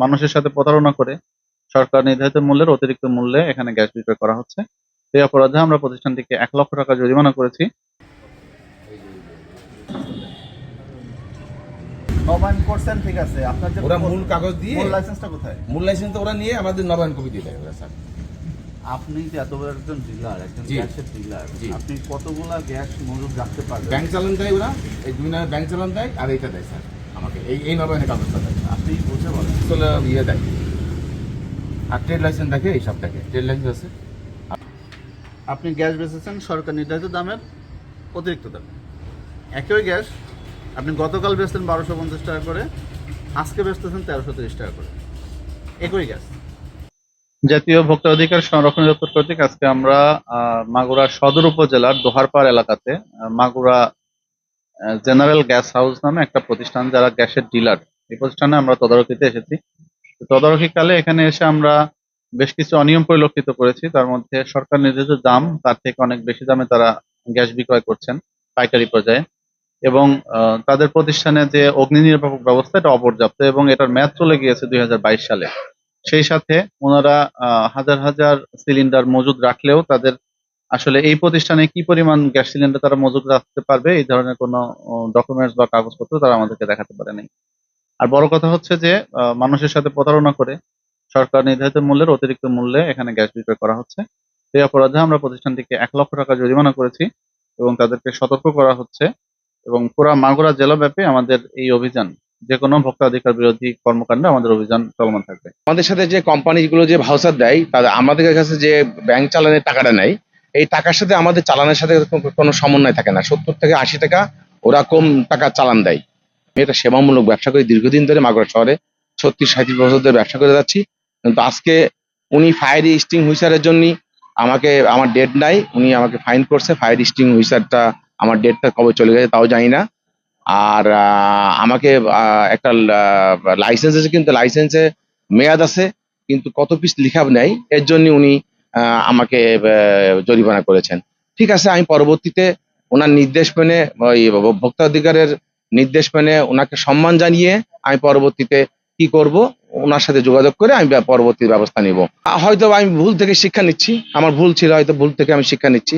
মানুষের সাথে প্রতারণা করে সরকার নির্ধারিত মূল্যের অতিরিক্ত মূল্যে এখানে গ্যাস বিক্রয় করা হচ্ছে। এই অপরাধে আমরা প্রতিষ্ঠানটিকে ১,০০,০০০ টাকা জরিমানা করেছি। নবায়ন করছেন, ঠিক আছে। আপনার যে ওরা মূল কাগজ দিয়ে মূল লাইসেন্সটা কোথায়? মূল লাইসেন্স তো ওরা নিয়ে আমাদের নবায়ন কপি দিয়ে দেয় ওরা, স্যার। আপনি যে এত বড় একজন ডিলার, একজন জি। গ্যাসের ডিলার, জি। আপনি কতগুলা গ্যাস মজুদ রাখতে পারবেন? ব্যাংক চালান দেয় ওরা, এই 2 নাম্বার ব্যাংক চালান দেয় আর এইটা দেয় স্যার আমাকে, এই নবায়নের কাগজটা দেয়। আপনি বুঝে বলেন। আসলে ইয়ে দেয় আর ট্রেড লাইসেন্স দেখে, এইসব দেখে ট্রেড লাইসেন্স আছে। আপনি গ্যাস বেচেছেন সরকার নির্ধারিত দামের অতিরিক্ত দামে। একই গ্যাস আপনি গতকাল বেচতেন ১২৫০ টাকা করে, আজকে বেচতেছেন ১৩৩০ টাকা করে, একই গ্যাস। জাতীয় ভোক্তা অধিকার সংরক্ষণ দপ্তর কর্তৃক আজকে আমরা মাগুরা সদর উপজেলার দোহারপাড় এলাকাতে মাগুরা জেনারেল গ্যাস হাউস নামে একটা প্রতিষ্ঠান, যারা গ্যাসের ডিলার, এই প্রতিষ্ঠানে আমরা তদারকিতে এসেছি। তো তদারকিকালে এখানে এসে আমরা বেশ কিছু অনিয়ম পরিলক্ষিত করেছি। তার মধ্যে সরকার নির্ধারিত দাম, তার থেকে অনেক বেশি দামে তারা গ্যাস বিক্রয় করছেন পাইকারি পর্যায়ে, এবং তাদের প্রতিষ্ঠানে যে অগ্নি নির্বাপক ব্যবস্থা এটা অপর্যাপ্ত, এবং এটার মেয়াদ চলে গিয়েছে ২০২২ সালে। সেই সাথে ওনারা হাজার হাজার সিলিন্ডার মজুদ রাখলেও তাদের আসলে এই প্রতিষ্ঠানে কি পরিমাণ গ্যাস সিলিন্ডার তারা মজুদ রাখতে পারবে এই ধরনের কোনো ডকুমেন্টস বা কাগজপত্র তারা আমাদেরকে দেখাতে পারেনি। আর বড় কথা হচ্ছে যে মানুষের সাথে প্রতারণা করে সরকার নির্ধারিত মূল্যের অতিরিক্ত মূল্যে এখানে গ্যাস বিক্রয় করা হচ্ছে। এই অপরাধে আমরা প্রতিষ্ঠানটিকে ১,০০,০০০ টাকা জরিমানা করেছি এবং তাদেরকে সতর্ক করা হচ্ছে, এবং পুরা মাগুরা জেলাব্যাপী আমাদের এই অভিযান, যে কোনো ভোক্তাধিকার বিরোধী কর্মকাণ্ডে আমাদের অভিযান চলমান থাকবে। আমাদের সাথে যে কোম্পানিগুলো যে ভাউচার দেয়, তাদের আমাদের কাছে যে ব্যাংক চালানের টাকাটা নেয়, এই টাকার সাথে আমাদের চালানের সাথে কোনো সমন্বয় থাকে না। ৭০ থেকে ৮০ টাকা ওরা কম টাকা চালান দেয়। আমি একটা সেবামূলক ব্যবসা করি দীর্ঘদিন ধরে মাগুরা শহরে, ৩৬-৩৭ বছর ধরে ব্যবসা করে যাচ্ছি। কিন্তু আজকে উনি ফায়ার এক্সটিংগুইশারের জন্য আমাকে, আমার ডেট নাই, উনি আমাকে ফাইন করছে। ফায়ার এক্সটিংগুইশারটা আমার ডেটটা কবে চলে গেছে তাও জানি না। আর আমাকে একটা লাইসেন্স আছে, কিন্তু লাইসেন্সে মেয়াদ আছে, কিন্তু কত পিস লিখা নেই, এর জন্য উনি আমাকে জরিমানা করেছেন। ঠিক আছে, আমি পরবর্তীতে ওনার নির্দেশ মেনে, ওই ভোক্তা অধিকারের নির্দেশ মেনে ওনাকে সম্মান জানিয়ে আমি পরবর্তীতে কি করব, ওনার সাথে যোগাযোগ করে আমি পরবর্তী ব্যবস্থা নিব। হয়তো আমি ভুল থেকে শিক্ষা নিচ্ছি, আমার ভুল ছিল, হয়তো ভুল থেকে আমি শিক্ষা নিচ্ছি।